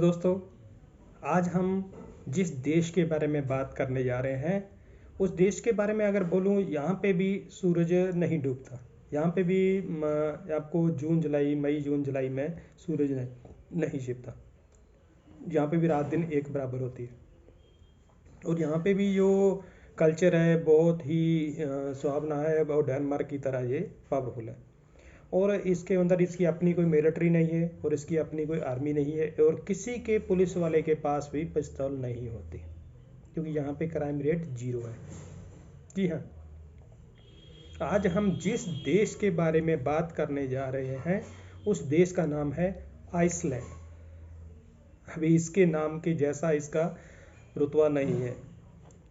दोस्तों, आज हम जिस देश के बारे में बात करने जा रहे हैं, उस देश के बारे में अगर बोलूँ, यहाँ पे भी सूरज नहीं डूबता। यहाँ पे भी आपको जून जुलाई मई जून जुलाई में सूरज नहीं छिपता। यहाँ पे भी रात दिन एक बराबर होती है। और यहाँ पे भी जो कल्चर है बहुत ही सुहावना है और डेनमार्क की तरह ये पावरफुल है। और इसके अंदर इसकी अपनी कोई मिलिट्री नहीं है और इसकी अपनी कोई आर्मी नहीं है और किसी के पुलिस वाले के पास भी पिस्तौल नहीं होती, क्योंकि यहाँ पे क्राइम रेट 0 है। जी हाँ, आज हम जिस देश के बारे में बात करने जा रहे हैं उस देश का नाम है आइसलैंड। अभी इसके नाम के जैसा इसका रुतबा नहीं है।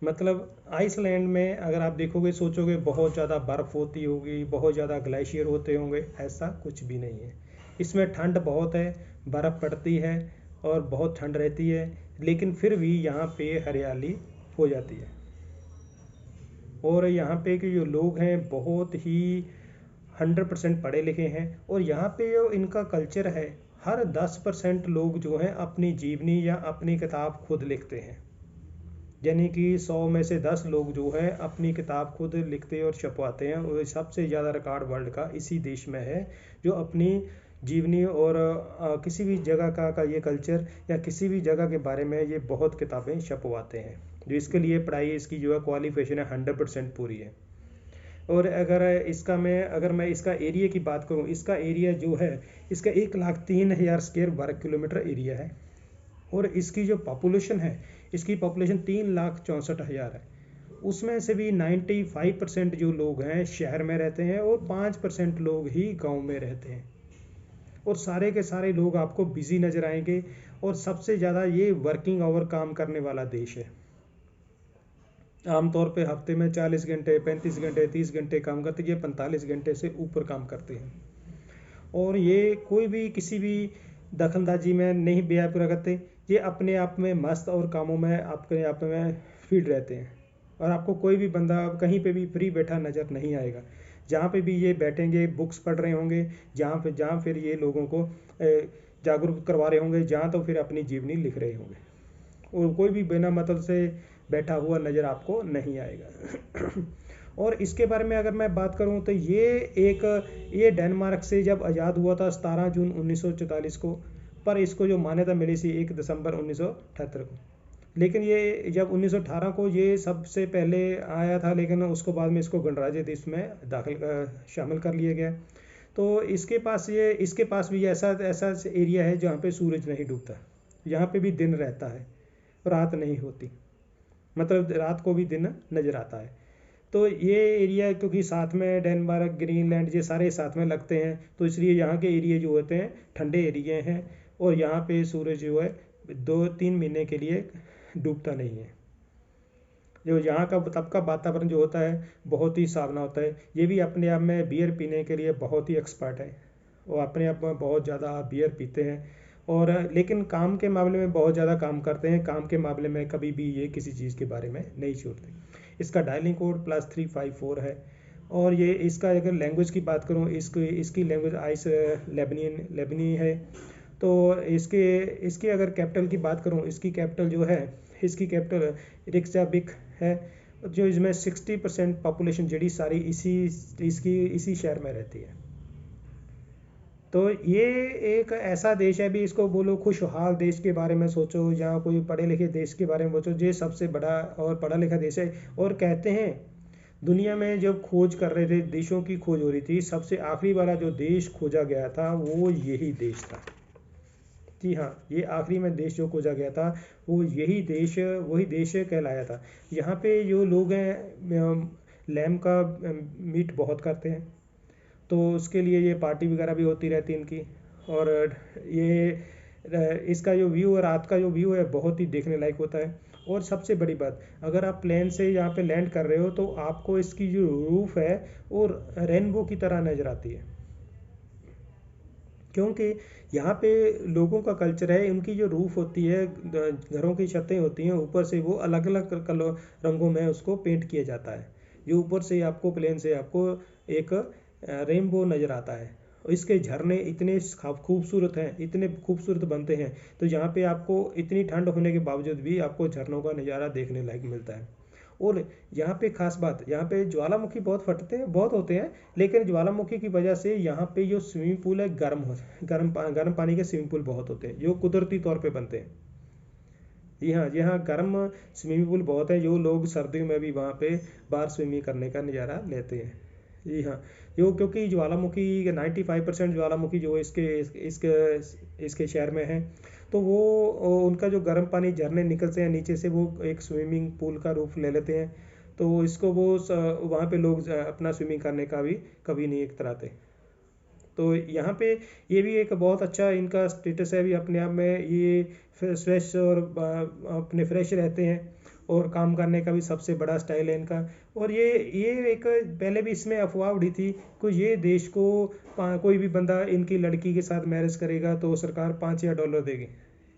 मतलब आइसलैंड में अगर आप देखोगे, सोचोगे बहुत ज़्यादा बर्फ़ होती होगी, बहुत ज़्यादा ग्लेशियर होते होंगे, ऐसा कुछ भी नहीं है। इसमें ठंड बहुत है, बर्फ़ पड़ती है और बहुत ठंड रहती है, लेकिन फिर भी यहाँ पे हरियाली हो जाती है। और यहाँ पे के जो लोग हैं बहुत ही 100% पढ़े लिखे हैं। और यहाँ पे जो इनका कल्चर है, हर 10% लोग जो हैं अपनी जीवनी या अपनी किताब खुद लिखते हैं। यानी कि 100 में से 10 लोग जो है अपनी किताब खुद लिखते और छपवाते हैं। और सबसे ज़्यादा रिकॉर्ड वर्ल्ड का इसी देश में है, जो अपनी जीवनी और किसी भी जगह का ये कल्चर या किसी भी जगह के बारे में ये बहुत किताबें छपवाते हैं। जो इसके लिए पढ़ाई इसकी जो है क्वालिफिकेशन है 100% पूरी है। और अगर मैं इसका एरिया की बात करूँ, इसका एरिया जो है इसका 1,03,000 स्क्वायर वर्ग किलोमीटर एरिया है। और इसकी जो पॉपुलेशन है, इसकी पॉपुलेशन 3,64,000 है। उसमें से भी 95% जो लोग हैं शहर में रहते हैं और 5% लोग ही गांव में रहते हैं। और सारे के सारे लोग आपको बिजी नज़र आएंगे। और सबसे ज़्यादा ये वर्किंग आवर काम करने वाला देश है। आमतौर पे हफ्ते में 40 घंटे 35 घंटे 30 घंटे काम करते, ये 45 घंटे से ऊपर काम करते हैं। और ये कोई भी किसी भी दखलंदाजी में नहीं बेअसर करते। ये अपने आप में मस्त और कामों में अपने आप में फीड रहते हैं। और आपको कोई भी बंदा कहीं पे भी फ्री बैठा नज़र नहीं आएगा। जहाँ पे भी ये बैठेंगे बुक्स पढ़ रहे होंगे, जहाँ फिर ये लोगों को जागरूक करवा रहे होंगे, जहाँ तो फिर अपनी जीवनी लिख रहे होंगे। और कोई भी बिना मतलब से बैठा हुआ नज़र आपको नहीं आएगा। और इसके बारे में अगर मैं बात करूं तो ये डेनमार्क से जब आज़ाद हुआ था 17 जून 1944 को, पर इसको जो मान्यता मिली थी 1 दिसंबर 1978 को। लेकिन ये जब 1918 को ये सबसे पहले आया था, लेकिन उसको बाद में इसको गणराज्य देश में शामिल कर लिया गया। तो इसके पास भी ऐसा एरिया है जहाँ पे सूरज नहीं डूबता। यहाँ पे भी दिन रहता है, रात नहीं होती। मतलब रात को भी दिन नज़र आता है। तो ये एरिया क्योंकि साथ में डेनमार्क ग्रीनलैंड ये सारे साथ में लगते हैं, तो इसलिए यहाँ के एरिया जो होते हैं ठंडे एरिया हैं। और यहाँ पे सूरज जो है 2-3 महीने के लिए डूबता नहीं है। जो यहाँ का तब का वातावरण जो होता है बहुत ही सावना होता है। ये भी अपने आप में बियर पीने के लिए बहुत ही एक्सपर्ट है और अपने आप में बहुत ज़्यादा बियर पीते हैं। और लेकिन काम के मामले में बहुत ज़्यादा काम करते हैं। काम के मामले में कभी भी ये किसी चीज़ के बारे में नहीं छोड़ते। इसका डायलिंग कोड +354 है। और ये इसका अगर लैंग्वेज की बात करूँ, इसकी लैंग्वेज आइस लेबनी है। तो इसके अगर कैपिटल की बात करूँ, इसकी कैपिटल रिक्साविक है। जो इसमें 60% पॉपुलेशन जड़ी सारी इसी शहर में रहती है। तो ये एक ऐसा देश है, भी इसको बोलो खुशहाल देश के बारे में सोचो या कोई पढ़े लिखे देश के बारे में सोचो, ये सबसे बड़ा और पढ़ा लिखा देश है। और कहते हैं दुनिया में जब खोज कर रहे थे, देशों की खोज हो रही थी, सबसे आखिरी वाला जो देश खोजा गया था वो यही देश था। जी हाँ, ये आखिरी में देश जो खोजा गया था वो वही देश कहलाया था। यहाँ पे जो लोग हैं लैम का मीट बहुत करते हैं, तो उसके लिए ये पार्टी वगैरह भी होती रहती है इनकी। और इसका जो व्यू है, रात का जो व्यू है, बहुत ही देखने लायक होता है। और सबसे बड़ी बात, अगर आप प्लेन से यहाँ पे लैंड कर रहे हो तो आपको इसकी जो रूफ है और रेनबो की तरह नजर आती है। क्योंकि यहाँ पे लोगों का कल्चर है, उनकी जो रूफ होती है, घरों की छतें होती हैं, ऊपर से वो अलग अलग कलर रंगों में उसको पेंट किया जाता है। जो ऊपर से आपको प्लेन से आपको एक रेनबो नज़र आता है। इसके झरने इतने खूबसूरत हैं, इतने खूबसूरत बनते हैं। तो यहाँ पे आपको इतनी ठंड होने के बावजूद भी आपको झरनों का नज़ारा देखने लायक मिलता है। और यहाँ पे खास बात, यहाँ पे ज्वालामुखी बहुत फटते हैं, बहुत होते हैं, लेकिन ज्वालामुखी की वजह से यहाँ पे जो स्विमिंग पूल है गर्म पानी के स्विमिंग पूल बहुत होते हैं जो कुदरती तौर पे बनते हैं। जी हाँ, गर्म स्विमिंग पूल बहुत है, जो लोग सर्दियों में भी वहाँ पे बाहर स्विमिंग करने का नज़ारा लेते हैं। जी हाँ, जो क्योंकि ज्वालामुखी 95% ज्वालामुखी जो इसके इसके इसके शहर में है, तो वो उनका जो गर्म पानी झरने निकलते हैं नीचे से, वो एक स्विमिंग पूल का रूप ले लेते हैं। तो इसको वहाँ पे लोग अपना स्विमिंग करने का भी कभी नहीं इकतराते। तो यहाँ पे ये भी एक बहुत अच्छा इनका स्टेटस है, भी अपने आप में ये फ्रेश और अपने फ्रेश रहते हैं, और काम करने का भी सबसे बड़ा स्टाइल है इनका। और ये एक पहले भी इसमें अफवाह उड़ी थी कि ये देश को कोई भी बंदा इनकी लड़की के साथ मैरिज करेगा तो सरकार $5000 देगी।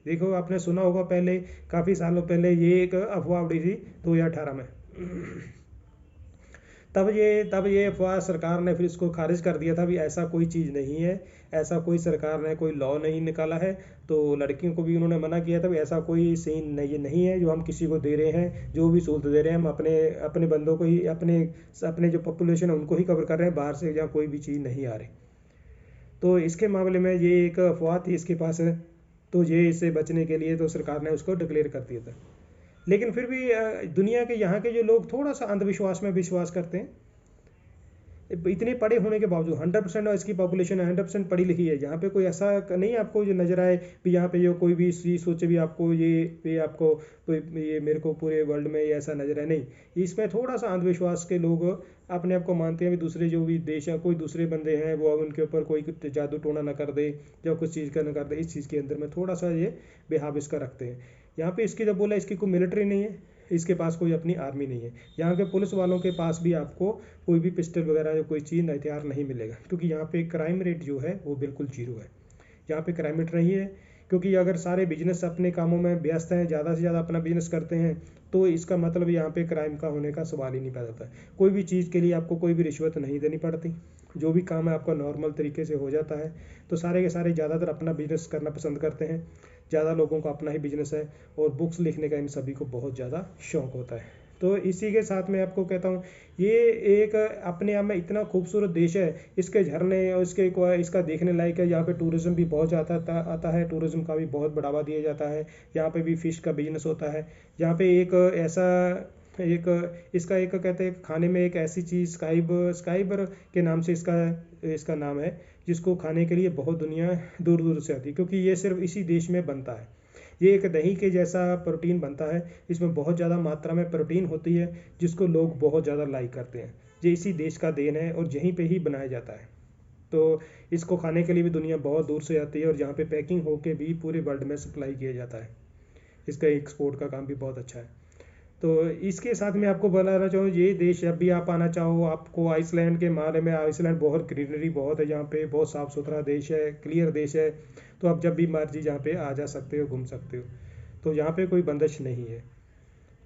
देखो, आपने सुना होगा पहले, काफ़ी सालों पहले ये एक अफवाह उड़ी थी 2018 में। तब ये अफवाह सरकार ने फिर इसको खारिज कर दिया था, भी ऐसा कोई चीज़ नहीं है, ऐसा कोई सरकार ने कोई लॉ नहीं निकाला है। तो लड़कियों को भी उन्होंने मना किया था, भी ऐसा कोई सीन नहीं है जो हम किसी को दे रहे हैं, जो भी सहूलत दे रहे हैं हम अपने अपने बंदों को ही, अपने अपने जो पॉपुलेशन है उनको ही कवर कर रहे हैं, बाहर से जहाँ कोई भी चीज़ नहीं आ रही। तो इसके मामले में ये एक अफवाह थी इसके पास है, तो ये इससे बचने के लिए तो सरकार ने उसको डिक्लेयर कर दिया था। लेकिन फिर भी दुनिया के यहाँ के जो लोग थोड़ा सा अंधविश्वास में विश्वास करते हैं, इतने पढ़े होने के बावजूद 100% इसकी पॉपुलेशन 100% पढ़ी लिखी है। यहाँ पे कोई ऐसा नहीं आपको जो नजर आए भी यहाँ पे जो कोई भी चीज सोचे भी आपको ये आपको ये मेरे को पूरे वर्ल्ड में ये ऐसा नजर है, नहीं। इसमें थोड़ा सा अंधविश्वास के लोग अपने आप को मानते हैं भी दूसरे जो भी देश है, कोई दूसरे बंदे हैं, वो उनके ऊपर कोई जादू टोना ना कर दे या कुछ चीज़ का ना कर दे, इस चीज़ के अंदर में थोड़ा सा ये बिहाव इसका रखते हैं। यहाँ पे इसकी जब बोला, इसकी कोई मिलिट्री नहीं है, इसके पास कोई अपनी आर्मी नहीं है। यहाँ के पुलिस वालों के पास भी आपको कोई भी पिस्टल वगैरह या कोई चीज़ हथियार नहीं मिलेगा, क्योंकि यहाँ पे क्राइम रेट जो है वो बिल्कुल जीरो है। यहाँ पे क्राइम रेट नहीं है, क्योंकि अगर सारे बिजनेस अपने कामों में व्यस्त हैं, ज़्यादा से ज़्यादा अपना बिजनेस करते हैं, तो इसका मतलब यहाँ पे क्राइम का होने का सवाल ही नहीं पैदा होता है। कोई भी चीज़ के लिए आपको कोई भी रिश्वत नहीं देनी पड़ती, जो भी काम है आपका नॉर्मल तरीके से हो जाता है। तो सारे के सारे ज़्यादातर अपना बिजनेस करना पसंद करते हैं, ज़्यादा लोगों का अपना ही बिजनेस है, और बुक्स लिखने का इन सभी को बहुत ज़्यादा शौक होता है। तो इसी के साथ मैं आपको कहता हूँ, ये एक अपने आप में इतना खूबसूरत देश है, इसके झरने और इसका देखने लायक है। यहाँ पे टूरिज्म भी बहुत ज़्यादा आता है, टूरिज्म का भी बहुत बढ़ावा दिया जाता है। यहाँ पे भी फिश का बिजनेस होता है। यहाँ पे इसका एक कहते हैं खाने में एक ऐसी चीज़ स्काइबर के नाम से इसका नाम है, जिसको खाने के लिए बहुत दुनिया दूर दूर से आती है, क्योंकि ये सिर्फ इसी देश में बनता है। ये एक दही के जैसा प्रोटीन बनता है, इसमें बहुत ज़्यादा मात्रा में प्रोटीन होती है, जिसको लोग बहुत ज़्यादा लाइक करते हैं। ये इसी देश का देन है और यहीं पे ही बनाया जाता है। तो इसको खाने के लिए भी दुनिया बहुत दूर से आती है, और यहाँ पे पैकिंग होके भी पूरे वर्ल्ड में सप्लाई किया जाता है। इसका एक्सपोर्ट का काम भी बहुत अच्छा है। तो इसके साथ मैं आपको बताना चाहूँ, ये देश जब भी आप आना चाहो, आपको आइसलैंड के बारे में, आइसलैंड बहुत ग्रीनरी बहुत है, यहाँ पे बहुत साफ़ सुथरा देश है, क्लियर देश है। तो आप जब भी मर्जी यहाँ पे आ जा सकते हो, घूम सकते हो। तो यहाँ पे कोई बंदिश नहीं है।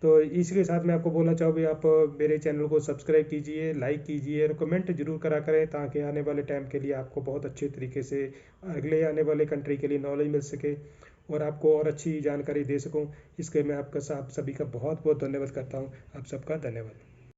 तो इसके साथ मैं आपको बोलना चाहूँ भी, आप मेरे चैनल को सब्सक्राइब कीजिए, लाइक कीजिए और कमेंट जरूर करा करें, ताकि आने वाले टाइम के लिए आपको बहुत अच्छे तरीके से अगले आने वाले कंट्री के लिए नॉलेज मिल सके, और आपको और अच्छी जानकारी दे सकूं। इसके मैं आपका आप सभी का बहुत बहुत धन्यवाद करता हूं। आप सबका धन्यवाद।